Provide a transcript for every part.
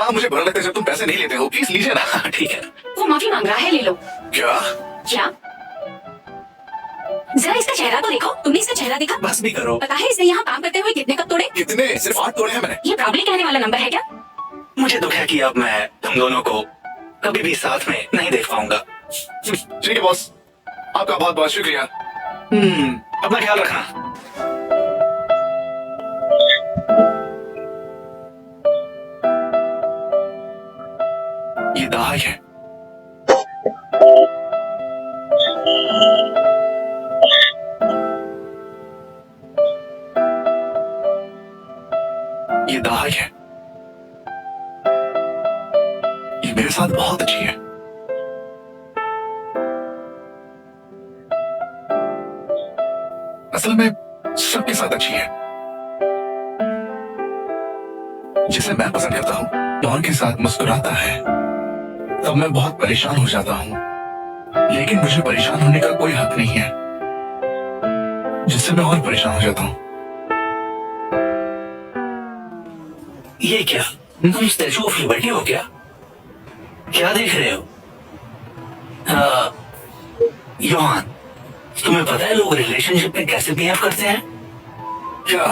हाँ मुझे बुरा लगता है जब तुम पैसे नहीं लेते हो, प्लीज लीजिए ना। ठीक है। वो माफी मांग रहा है, ले लो। क्या? क्या? जरा इसका चेहरा तो देखो, तुमने इसका चेहरा देखा? बस भी करो। पता है इसने यहाँ काम करते हुए कितने कप तोड़े? कितने? सिर्फ 8 तोड़े हैं मैंने। ये प्राउडली कहने वाला नंबर है क्या? मुझे दुख है कि अब मैं तुम दोनों को कभी भी साथ में नहीं देख पाऊंगा। ठीक है बॉस, आपका बहुत बहुत शुक्रिया। अपना ख्याल रखना। ये दहाई है। ये दहाई है। ये मेरे साथ बहुत अच्छी है। असल में सबके साथ अच्छी है। जिसे मैं पसंद करता हूं डॉन के साथ मुस्कुराता है तब मैं बहुत परेशान हो जाता हूं, लेकिन मुझे परेशान होने का कोई हक नहीं है, जिससे मैं और परेशान हो जाता हूं। ये क्या, तुम स्टैचू ऑफ लिबर्टी हो क्या? क्या देख रहे हो? योहान, तुम्हें पता है लोग रिलेशनशिप में कैसे बिहेव करते हैं? क्या?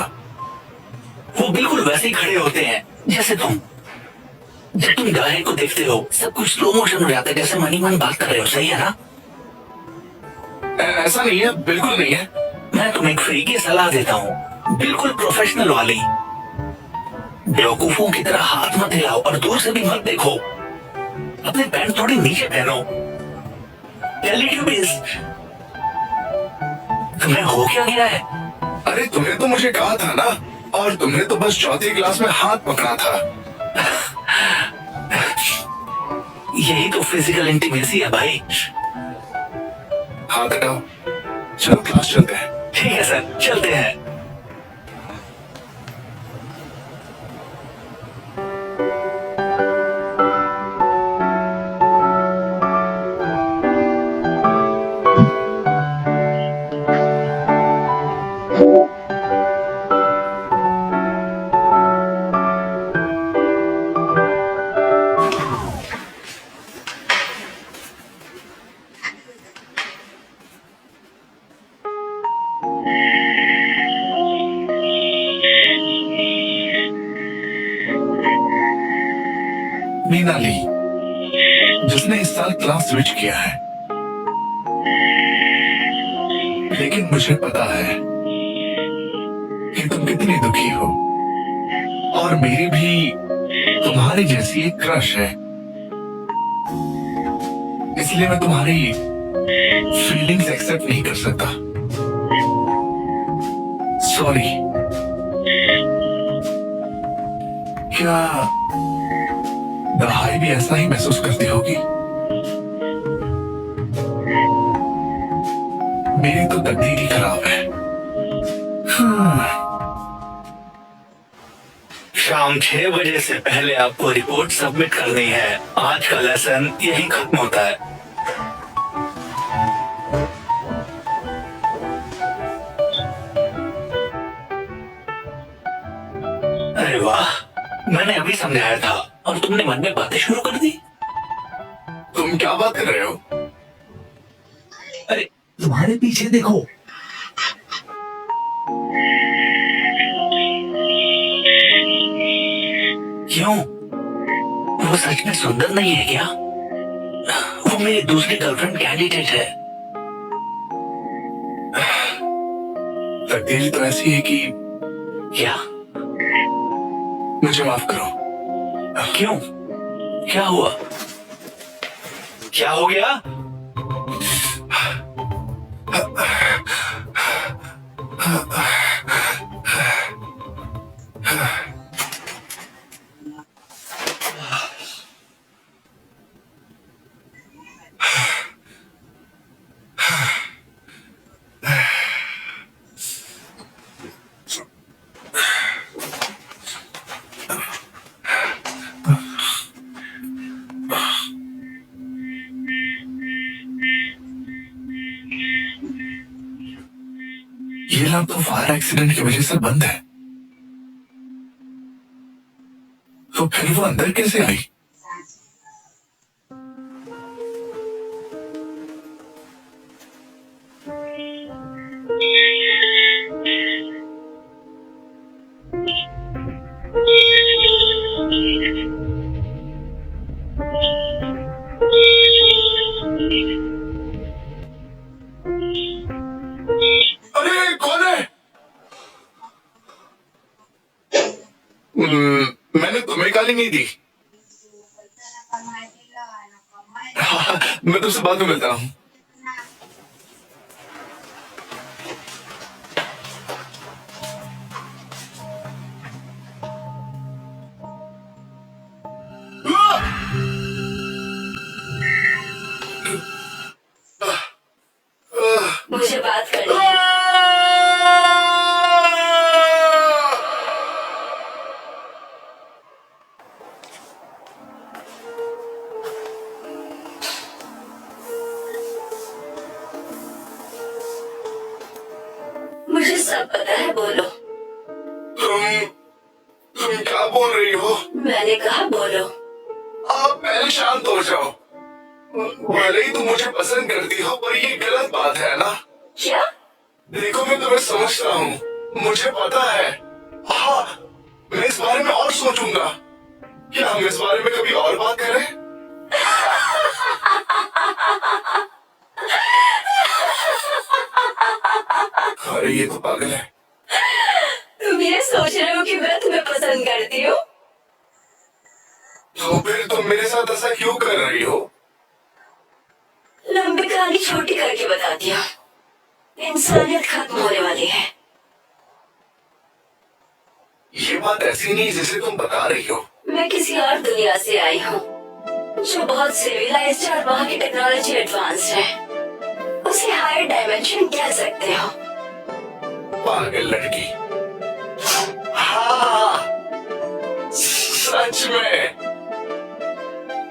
वो बिल्कुल वैसे ही खड़े होते हैं जैसे तुम। जब तुम गाय को देखते हो सब कुछ स्लो मोशन हो जाता है, जैसे मनी मन बात कर रहे हो, सही है ना? ऐसा नहीं है, बिल्कुल नहीं है। मैं तुम्हें एक फ्री की सलाह देता हूँ, बिल्कुल प्रोफेशनल वाली। बेवकूफों की तरह हाथ मत हिलाओ और दूर से भी मत देखो। अपने पैंट थोड़ी नीचे पहनो। टेलीट्यूबीज, तुम्हें हो क्या गया है? अरे तुमने तो मुझे कहा था ना, और तुमने तो बस चौथी क्लास में हाथ पकड़ा था। यही तो फिजिकल इंटीमेसी है भाई। हाथ हटाओ, चलो क्लास चलते हैं। ठीक है सर, चलते हैं। मीना ली, जिसने इस साल क्लास स्विच किया है, लेकिन मुझे पता है कि तुम कितनी दुखी हो, और मेरी भी तुम्हारी जैसी एक क्रश है, इसलिए मैं तुम्हारी फीलिंग्स एक्सेप्ट नहीं कर सकता। सॉरी। क्या दहाई भी ऐसा ही महसूस करती होगी? मेरी तो तकदीर ही खराब है। शाम 6 बजे से पहले आपको रिपोर्ट सबमिट करनी है। आज का लेसन यहीं खत्म होता है। अरे वाह, मैंने अभी समझाया था और तुमने मन में बातें शुरू कर दी। तुम क्या बात कर रहे हो? अरे तुम्हारे पीछे देखो। क्यों, वो सच में सुंदर नहीं है क्या? वो मेरी दूसरी गर्लफ्रेंड कैंडिडेट है। तकदीर तो ऐसी है कि क्या? मुझे माफ करो। क्यों, क्या हुआ? क्या हो गया? ये लैब तो फायर एक्सीडेंट की वजह से बंद है। तो फिर वो अंदर कैसे आई? अरे कौन है? मैंने तुम्हें गाली नहीं दी। हाँ, मैं तुमसे बाद में मिलता हूँ। मुझे बात करनी है। मुझे सब पता है, बोलो। तुम क्या बोल रही हो? मैंने कहा बोलो। आप पहले शांत हो जाओ। भले ही तुम मुझे पसंद करती हो, पर ये गलत बात है ना? क्या? देखो, मैं तुम्हें समझता हूँ, मुझे पता है। हाँ, मैं इस बारे में और सोचूंगा। क्या हम इस बारे में कभी और बात करें? अरे ये तो पागल है। तुम ये सोच रहे हो कि मैं तुम्हें पसंद करती हूँ? तो फिर तुम मेरे साथ ऐसा क्यों कर रही हो? लंबी कहानी छोटी करके बताती हूँ। इंसानियत खत्म होने वाली है। ये बात ऐसी नहीं जैसे तुम बता रही हो। मैं किसी और दुनिया से आई हूँ जो बहुत सिविलाइज्ड और वहाँ की टेक्नोलॉजी एडवांस्ड है। उसे हायर डायमेंशन कह सकते हो। पागल लड़की। हाँ, सच में।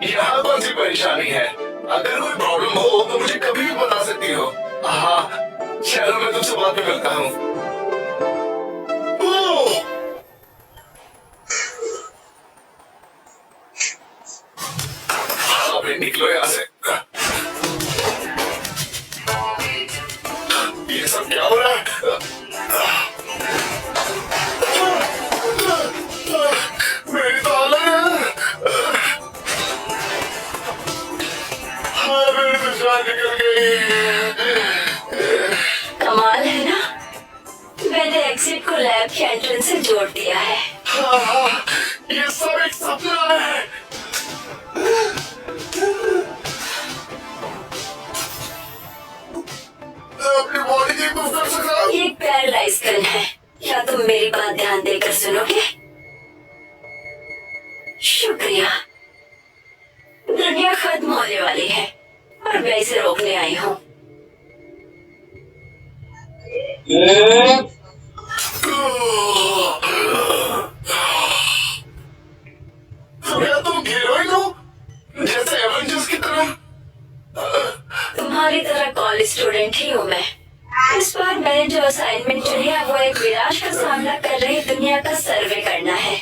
यहाँ कौन सी परेशानी है? अगर कोई प्रॉब्लम हो तो मुझे कभी भी बता सकती हो। हाँ, चलो मैं तुमसे बाद में मिलता हूँ। अबे निकलो यहाँ से। ये सब क्या हो रहा है? मेरी तो हालत है। हाँ, मेरी तो जान निकल गई। कमाल है ना, मैंने एग्जिट को लैब के एंट्रेंस से जोड़ दिया है। हाँ, ये सब एक सपना है। अपनी बॉडी की इम्प्रूव कर सकता हूँ। ये एक पैरालाइज गन है। क्या तुम मेरी बात ध्यान देकर सुनोगे? शुक्रिया। दुनिया खत्म होने वाली है और मैं इसे रोकने आई हूँ। क्या तुम हीरोइन हो? जैसे एवेंजर्स की तरह? तुम्हारी तरह कॉलेज स्टूडेंट ही हूँ मैं। इस बार मैंने जो असाइनमेंट चुनी है वो एक विनाश का सामना कर रही दुनिया का सर्वे करना है।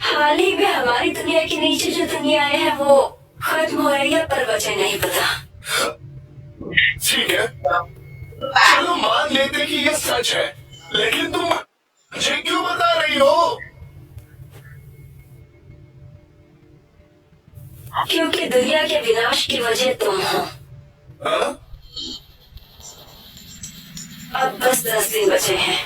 हाल ही में हमारी दुनिया के नीचे जो दुनियाएं हैं वो खत्म हो रही है, पर वजह नहीं पता। ठीक है, चलो मान लेते कि ये सच है, लेकिन तुम मुझे क्यों बता रही हो? क्योंकि दुनिया के विनाश की वजह तुम हो। हाँ? अब बस 10 दिन बचे हैं।